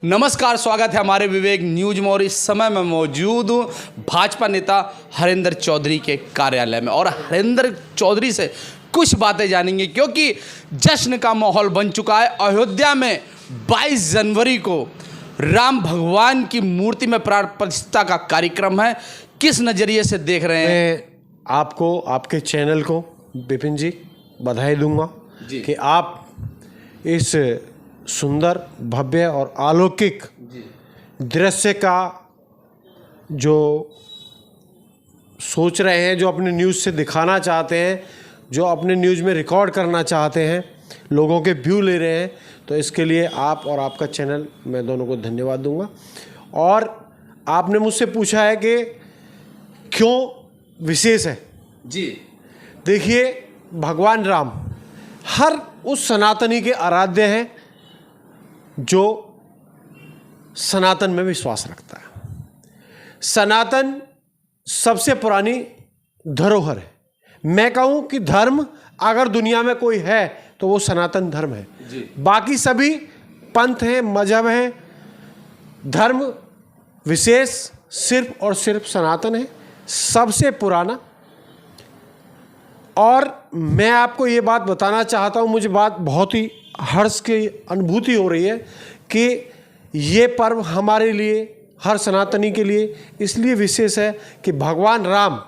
नमस्कार, स्वागत है हमारे विवेक न्यूज में। और इस समय मैं मौजूद हूँ भाजपा नेता हरेंद्र चौधरी के कार्यालय में और हरेंद्र चौधरी से कुछ बातें जानेंगे, क्योंकि जश्न का माहौल बन चुका है। अयोध्या में 22 जनवरी को राम भगवान की मूर्ति में प्राण प्रतिष्ठा का कार्यक्रम है। किस नज़रिए से देख रहे हैं? मैं आपको, आपके चैनल को विपिन जी बधाई दूंगा कि आप इस सुंदर, भव्य और अलौकिक दृश्य का जो सोच रहे हैं, जो अपने न्यूज़ से दिखाना चाहते हैं, जो अपने न्यूज़ में रिकॉर्ड करना चाहते हैं, लोगों के व्यू ले रहे हैं, तो इसके लिए आप और आपका चैनल, मैं दोनों को धन्यवाद दूंगा। और आपने मुझसे पूछा है कि क्यों विशेष है। जी देखिए, भगवान राम हर उस सनातनी के आराध्य हैं जो सनातन में विश्वास रखता है। सनातन सबसे पुरानी धरोहर है। मैं कहूँ कि धर्म अगर दुनिया में कोई है तो वो सनातन धर्म है। बाकी सभी पंथ हैं, मजहब हैं, धर्म विशेष सिर्फ और सिर्फ सनातन है, सबसे पुराना। और मैं आपको ये बात बताना चाहता हूँ, मुझे बात बहुत ही हर्ष की अनुभूति हो रही है कि ये पर्व हमारे लिए, हर सनातनी के लिए इसलिए विशेष है कि भगवान राम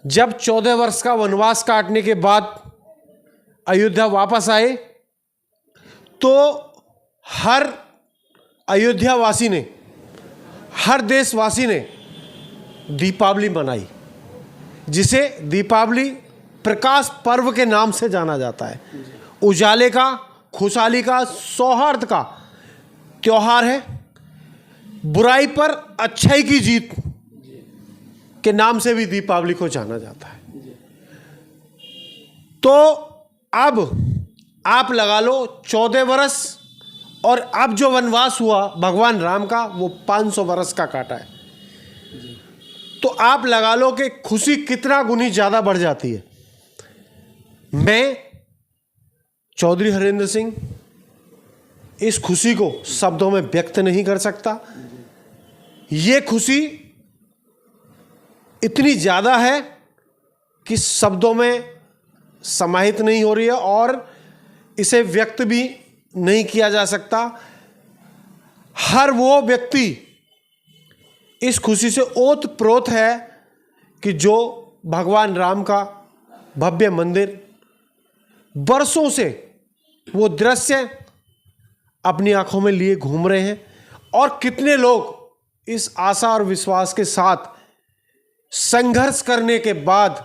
जब 14 वर्ष का वनवास काटने के बाद अयोध्या वापस आए तो हर अयोध्यावासी ने, हर देशवासी ने दीपावली मनाई, जिसे दीपावली प्रकाश पर्व के नाम से जाना जाता है। उजाले का, खुशहाली का, सौहार्द का त्योहार है। बुराई पर अच्छाई की जीत के नाम से भी दीपावली को जाना जाता है। तो अब आप लगा लो 14 वर्ष, और अब जो वनवास हुआ भगवान राम का वो 500 वर्ष का काटा है। तो आप लगा लो कि खुशी कितना गुनी ज़्यादा बढ़ जाती है। मैं चौधरी हरेंद्र सिंह इस खुशी को शब्दों में व्यक्त नहीं कर सकता। ये खुशी इतनी ज़्यादा है कि शब्दों में समाहित नहीं हो रही है और इसे व्यक्त भी नहीं किया जा सकता। हर वो व्यक्ति इस खुशी से ओतप्रोत है कि जो भगवान राम का भव्य मंदिर, वर्षों से वो दृश्य अपनी आंखों में लिए घूम रहे हैं, और कितने लोग इस आशा और विश्वास के साथ संघर्ष करने के बाद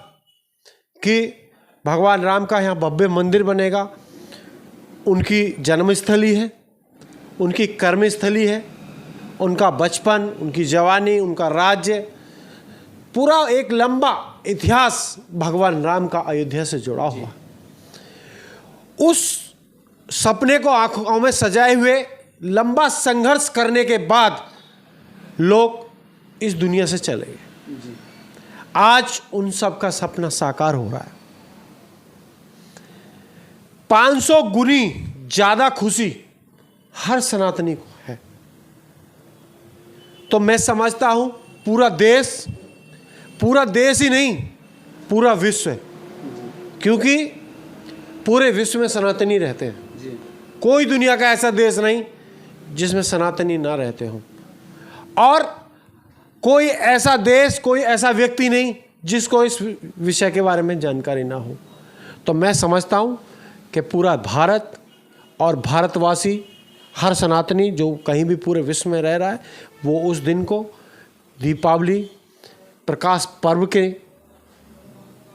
कि भगवान राम का यहाँ भव्य मंदिर बनेगा, उनकी जन्मस्थली है, उनकी कर्मस्थली है, उनका बचपन, उनकी जवानी, उनका राज्य, पूरा एक लंबा इतिहास भगवान राम का अयोध्या से जुड़ा हुआ। उस सपने को आंखों में सजाए हुए लंबा संघर्ष करने के बाद लोग इस दुनिया से चले गए। आज उन सब का सपना साकार हो रहा है। 500 गुनी ज्यादा खुशी हर सनातनी को है। तो मैं समझता हूं पूरा देश ही नहीं, पूरा विश्व है, क्योंकि पूरे विश्व में सनातनी रहते हैं। कोई दुनिया का ऐसा देश नहीं जिसमें सनातनी ना रहते हों, और कोई ऐसा देश, कोई ऐसा व्यक्ति नहीं जिसको इस विषय के बारे में जानकारी ना हो। तो मैं समझता हूं कि पूरा भारत और भारतवासी, हर सनातनी जो कहीं भी पूरे विश्व में रह रहा है, वो उस दिन को दीपावली प्रकाश पर्व के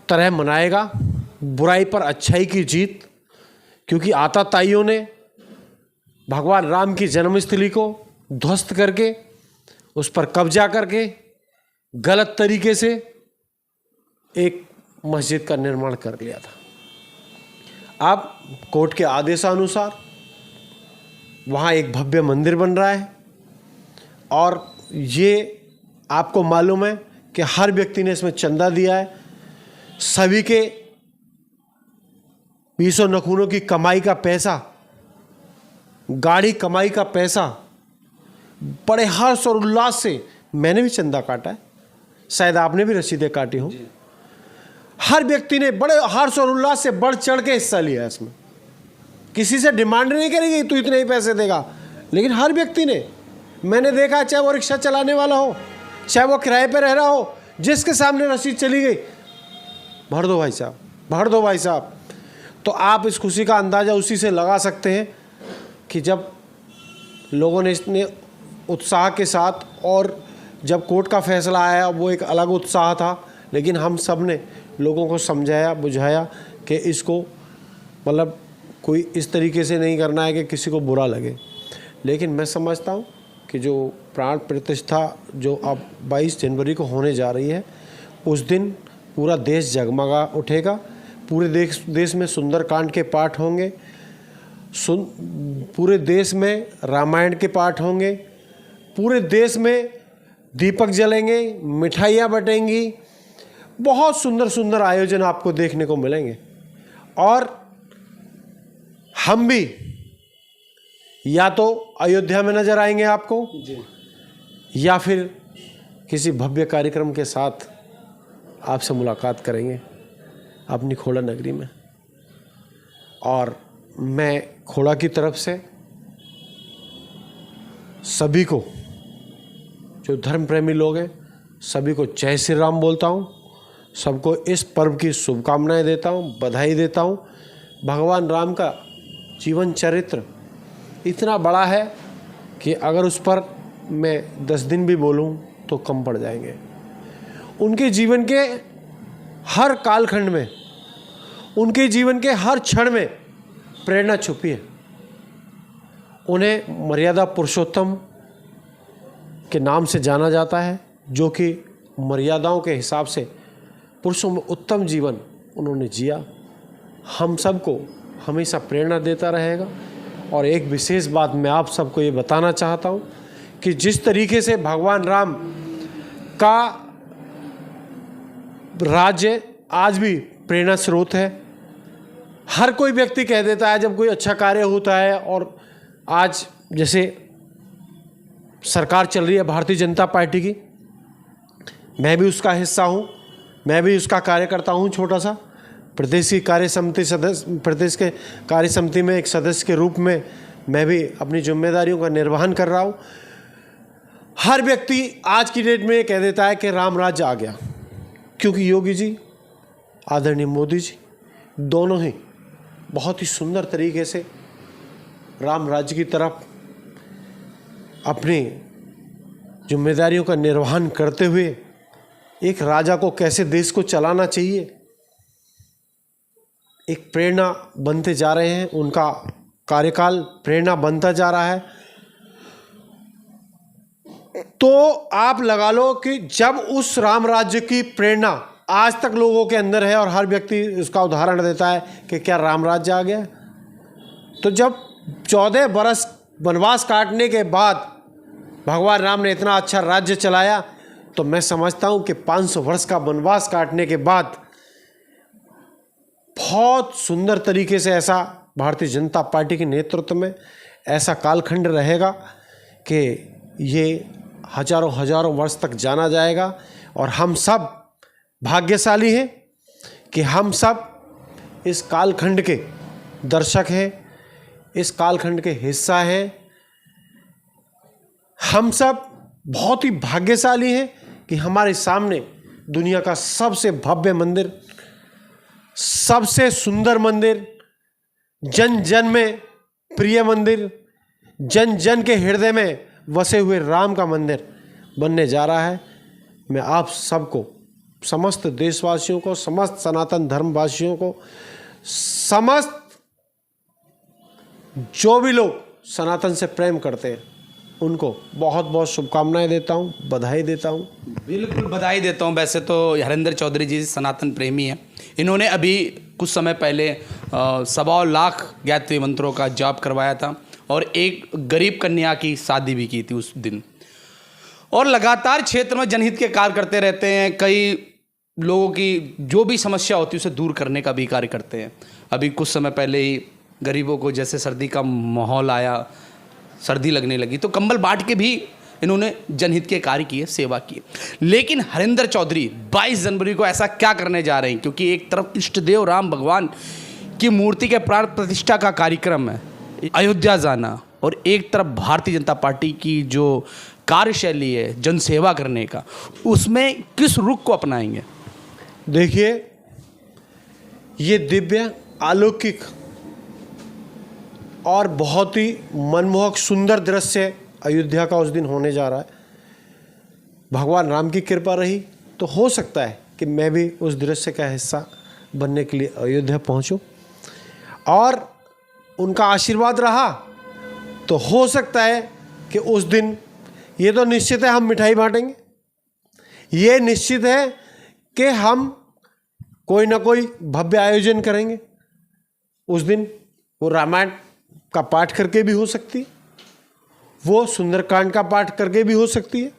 तरह मनाएगा। बुराई पर अच्छाई की जीत, क्योंकि आतताइयों ने भगवान राम की जन्मस्थली को ध्वस्त करके, उस पर कब्जा करके, गलत तरीके से एक मस्जिद का निर्माण कर लिया था। अब कोर्ट के आदेशानुसार वहाँ एक भव्य मंदिर बन रहा है, और ये आपको मालूम है कि हर व्यक्ति ने इसमें चंदा दिया है। सभी के 20 नखूनों की कमाई का पैसा, गाढ़ी कमाई का पैसा बड़े हर्ष और उल्लास से, मैंने भी चंदा काटा है, शायद आपने भी रसीदें काटी हो, हर व्यक्ति ने बड़े हर्ष और उल्लास से बढ़ चढ़ के हिस्सा लिया इसमें। किसी से डिमांड नहीं करेगी तू इतने ही पैसे देगा, लेकिन हर व्यक्ति ने, मैंने देखा, चाहे वो रिक्शा चलाने वाला हो, चाहे वो किराए पे रह रहा हो, जिसके सामने रसीद चली गई, भर दो भाई साहब, भर दो भाई साहब। तो आप इस खुशी का अंदाज़ा उसी से लगा सकते हैं कि जब लोगों ने इतने उत्साह के साथ, और जब कोर्ट का फैसला आया वो एक अलग उत्साह था, लेकिन हम सब ने लोगों को समझाया बुझाया कि इसको मतलब कोई इस तरीके से नहीं करना है कि किसी को बुरा लगे। लेकिन मैं समझता हूँ कि जो प्राण प्रतिष्ठा जो अब 22 जनवरी को होने जा रही है, उस दिन पूरा देश जगमगा उठेगा, पूरे देश में सुंदरकांड के पाठ होंगे, पूरे देश में रामायण के पाठ होंगे, पूरे देश में दीपक जलेंगे, मिठाइयाँ बटेंगी, बहुत सुंदर सुंदर आयोजन आपको देखने को मिलेंगे। और हम भी या तो अयोध्या में नजर आएंगे आपको जी, या फिर किसी भव्य कार्यक्रम के साथ आपसे मुलाकात करेंगे अपनी खोड़ा नगरी में। और मैं खोड़ा की तरफ से सभी को, जो धर्म प्रेमी लोग हैं, सभी को जय श्री राम बोलता हूँ, सबको इस पर्व की शुभकामनाएं देता हूँ, बधाई देता हूँ। भगवान राम का जीवन चरित्र इतना बड़ा है कि अगर उस पर मैं 10 दिन भी बोलूं तो कम पड़ जाएंगे। उनके जीवन के हर कालखंड में, उनके जीवन के हर क्षण में प्रेरणा छुपी है। उन्हें मर्यादा पुरुषोत्तम के नाम से जाना जाता है, जो कि मर्यादाओं के हिसाब से पुरुषों में उत्तम जीवन उन्होंने जिया। हम सबको हमेशा प्रेरणा देता रहेगा। और एक विशेष बात मैं आप सबको ये बताना चाहता हूँ कि जिस तरीके से भगवान राम का राज्य आज भी प्रेरणा स्रोत है। हर कोई व्यक्ति कह देता है जब कोई अच्छा कार्य होता है, और आज जैसे सरकार चल रही है भारतीय जनता पार्टी की, मैं भी उसका हिस्सा हूँ, मैं भी उसका कार्यकर्ता हूँ, छोटा सा प्रदेश की कार्य समिति सदस्य, प्रदेश के कार्य समिति में एक सदस्य के रूप में मैं भी अपनी जिम्मेदारियों का निर्वहन कर रहा हूँ। हर व्यक्ति आज की डेट में ये कह देता है कि राम राज्य आ गया, क्योंकि योगी जी, आदरणीय मोदी जी, दोनों ही बहुत ही सुंदर तरीके से राम राज्य की तरफ अपनी जिम्मेदारियों का निर्वहन करते हुए एक राजा को कैसे देश को चलाना चाहिए एक प्रेरणा बनते जा रहे हैं। उनका कार्यकाल प्रेरणा बनता जा रहा है। तो आप लगा लो कि जब उस राम राज्य की प्रेरणा आज तक लोगों के अंदर है और हर व्यक्ति उसका उदाहरण देता है कि क्या राम राज्य आ गया, तो जब 14 बरस वनवास काटने के बाद भगवान राम ने इतना अच्छा राज्य चलाया, तो मैं समझता हूँ कि 500 वर्ष का वनवास काटने के बाद बहुत सुंदर तरीके से ऐसा भारतीय जनता पार्टी के नेतृत्व में ऐसा कालखंड रहेगा कि ये हजारों हजारों वर्ष तक जाना जाएगा। और हम सब भाग्यशाली हैं कि हम सब इस कालखंड के दर्शक हैं, इस कालखंड के हिस्सा हैं। हम सब बहुत ही भाग्यशाली हैं कि हमारे सामने दुनिया का सबसे भव्य मंदिर, सबसे सुंदर मंदिर, जन जन में प्रिय मंदिर, जन जन के हृदय में वसे हुए राम का मंदिर बनने जा रहा है। मैं आप सबको, समस्त देशवासियों को, समस्त सनातन धर्मवासियों को, समस्त जो भी लोग सनातन से प्रेम करते हैं उनको बहुत बहुत शुभकामनाएं देता हूं, बधाई देता हूं। बिल्कुल बधाई देता हूं। वैसे तो हरेंद्र चौधरी जी सनातन प्रेमी हैं। इन्होंने अभी कुछ समय पहले 1.25 लाख गायत्री मंत्रों का जाप करवाया था और एक गरीब कन्या की शादी भी की थी उस दिन। और लगातार क्षेत्र में जनहित के कार्य करते रहते हैं। कई लोगों की जो भी समस्या होती है उसे दूर करने का भी कार्य करते हैं। अभी कुछ समय पहले ही गरीबों को, जैसे सर्दी का माहौल आया, सर्दी लगने लगी तो कंबल बांट के भी इन्होंने जनहित के कार्य किए, सेवा की। लेकिन हरिंदर चौधरी 22 जनवरी को ऐसा क्या करने जा रहे हैं? क्योंकि एक तरफ इष्ट देव राम भगवान की मूर्ति के प्राण प्रतिष्ठा का कार्यक्रम है, अयोध्या जाना, और एक तरफ भारतीय जनता पार्टी की जो कार्यशैली है जनसेवा करने का, उसमें किस रुख को अपनाएंगे? देखिए, ये दिव्य, अलौकिक और बहुत ही मनमोहक सुंदर दृश्य अयोध्या का उस दिन होने जा रहा है। भगवान राम की कृपा रही तो हो सकता है कि मैं भी उस दृश्य का हिस्सा बनने के लिए अयोध्या पहुंचूं, और उनका आशीर्वाद रहा तो हो सकता है कि उस दिन, ये तो निश्चित है, हम मिठाई बांटेंगे। ये निश्चित है कि हम कोई ना कोई भव्य आयोजन करेंगे उस दिन। वो रामायण का पाठ करके भी हो सकती है, वो सुंदरकांड का पाठ करके भी हो सकती है।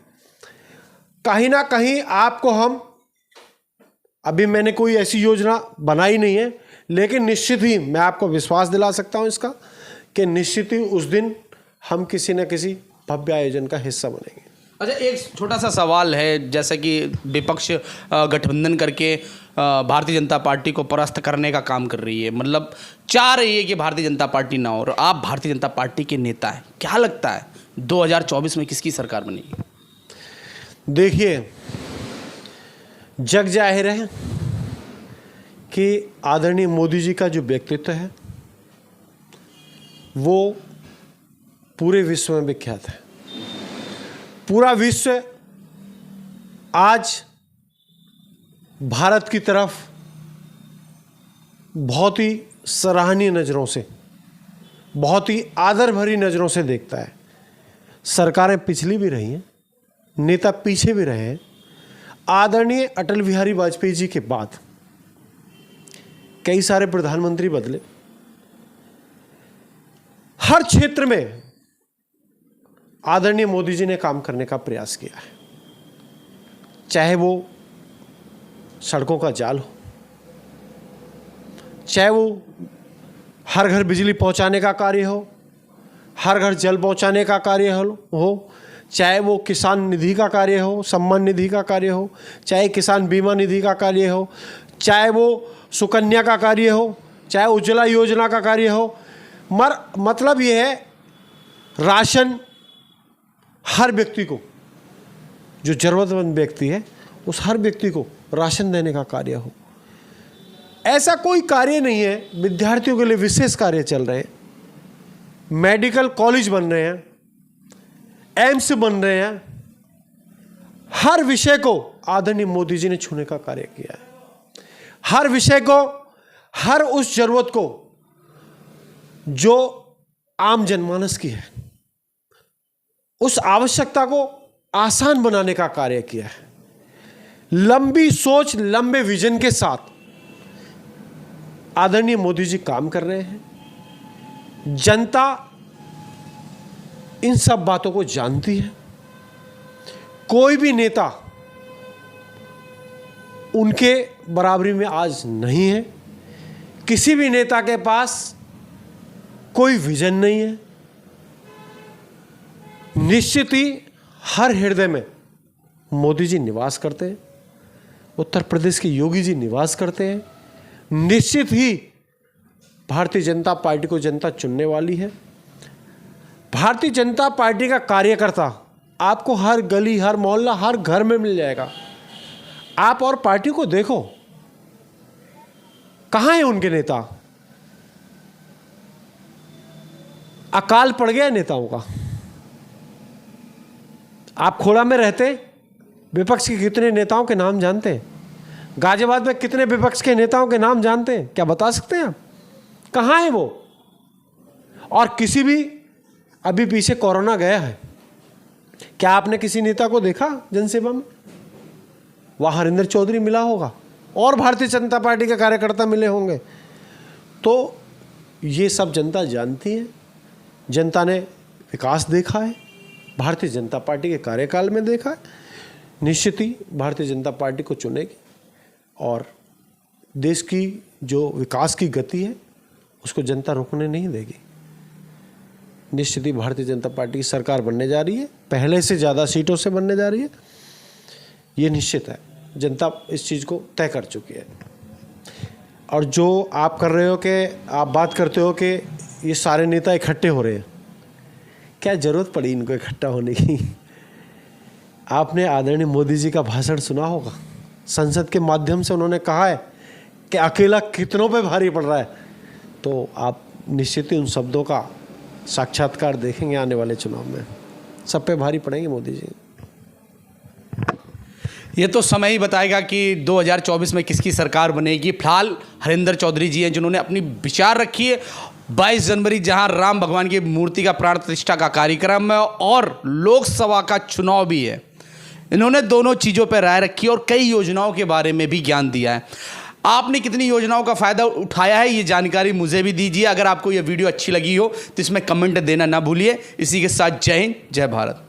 कहीं ना कहीं आपको हम, अभी मैंने कोई ऐसी योजना बनाई नहीं है, लेकिन निश्चित ही मैं आपको विश्वास दिला सकता हूं इसका कि निश्चित ही उस दिन हम किसी न किसी भव्य आयोजन का हिस्सा बनेंगे। अच्छा, एक छोटा सा सवाल है, जैसे कि विपक्ष गठबंधन करके भारतीय जनता पार्टी को परास्त करने का काम कर रही है, मतलब चाह रही है कि भारतीय जनता पार्टी ना हो, और आप भारतीय जनता पार्टी के नेता हैं, क्या लगता है 2024 में किसकी सरकार बनेगी? देखिए, जग जाहिर है कि आदरणीय मोदी जी का जो व्यक्तित्व है वो पूरे विश्व में विख्यात है। पूरा विश्व आज भारत की तरफ बहुत ही सराहनीय नज़रों से, बहुत ही आदर भरी नज़रों से देखता है। सरकारें पिछली भी रही हैं, नेता पीछे भी रहे हैं। आदरणीय अटल बिहारी वाजपेयी जी के बाद कई सारे प्रधानमंत्री बदले, हर क्षेत्र में आदरणीय मोदी जी ने काम करने का प्रयास किया है। चाहे वो सड़कों का जाल हो, चाहे वो हर घर बिजली पहुंचाने का कार्य हो, हर घर जल पहुंचाने का कार्य हो, चाहे वो किसान निधि का कार्य हो, सम्मान निधि का कार्य हो, चाहे किसान बीमा निधि का कार्य हो, चाहे वो सुकन्या का कार्य हो, चाहे उज्ज्वला योजना का कार्य हो। मतलब ये है, राशन हर व्यक्ति को, जो ज़रूरतमंद व्यक्ति है उस हर व्यक्ति को राशन देने का कार्य हो। ऐसा कोई कार्य नहीं है, विद्यार्थियों के लिए विशेष कार्य चल रहे हैं, मेडिकल कॉलेज बन रहे हैं, एम्स बन रहे हैं। हर विषय को आदरणीय मोदी जी ने छूने का कार्य किया है। हर विषय को, हर उस जरूरत को जो आम जनमानस की है, उस आवश्यकता को आसान बनाने का कार्य किया है। लंबी सोच, लंबे विजन के साथ आदरणीय मोदी जी काम कर रहे हैं। जनता इन सब बातों को जानती है। कोई भी नेता उनके बराबरी में आज नहीं है। किसी भी नेता के पास कोई विजन नहीं है। निश्चित ही हर हृदय में मोदी जी निवास करते हैं, उत्तर प्रदेश के योगी जी निवास करते हैं। निश्चित ही भारतीय जनता पार्टी को जनता चुनने वाली है। भारतीय जनता पार्टी का कार्यकर्ता आपको हर गली, हर मोहल्ला, हर घर में मिल जाएगा। आप और पार्टी को देखो, कहाँ है उनके नेता? अकाल पड़ गया नेताओं का। आप खोड़ा में रहते, विपक्ष के कितने नेताओं के नाम जानते हैं? गाजियाबाद में कितने विपक्ष के नेताओं के नाम जानते हैं? क्या बता सकते हैं आप? कहाँ है वो? और किसी भी, अभी पीछे कोरोना गया है, क्या आपने किसी नेता को देखा जनसेवा में? वहाँ हरिंदर चौधरी मिला होगा और भारतीय जनता पार्टी के कार्यकर्ता मिले होंगे। तो ये सब जनता जानती है। जनता ने विकास देखा है, भारतीय जनता पार्टी के कार्यकाल में देखा है। निश्चित ही भारतीय जनता पार्टी को चुनेगी और देश की जो विकास की गति है उसको जनता रोकने नहीं देगी। निश्चित ही भारतीय जनता पार्टी की सरकार बनने जा रही है, पहले से ज़्यादा सीटों से बनने जा रही है, ये निश्चित है। जनता इस चीज़ को तय कर चुकी है। और जो आप कर रहे हो कि आप बात करते हो कि ये सारे नेता इकट्ठे हो रहे हैं, क्या ज़रूरत पड़ी इनको इकट्ठा होने की? आपने आदरणीय मोदी जी का भाषण सुना होगा, संसद के माध्यम से उन्होंने कहा है कि अकेला कितनों पे भारी पड़ रहा है। तो आप निश्चित ही उन शब्दों का साक्षात्कार देखेंगे आने वाले चुनाव में, सब पे भारी पड़ेंगे मोदी जी। ये तो समय ही बताएगा कि 2024 में किसकी सरकार बनेगी। फिलहाल हरिंदर चौधरी जी हैं जिन्होंने अपनी विचार रखी है। 22 जनवरी जहां राम भगवान की मूर्ति का प्राण प्रतिष्ठा का कार्यक्रम है और लोकसभा का चुनाव भी है, इन्होंने दोनों चीज़ों पर राय रखी और कई योजनाओं के बारे में भी ज्ञान दिया है। आपने कितनी योजनाओं का फ़ायदा उठाया है, ये जानकारी मुझे भी दीजिए। अगर आपको ये वीडियो अच्छी लगी हो तो इसमें कमेंट देना ना भूलिए। इसी के साथ जय हिंद, जय भारत।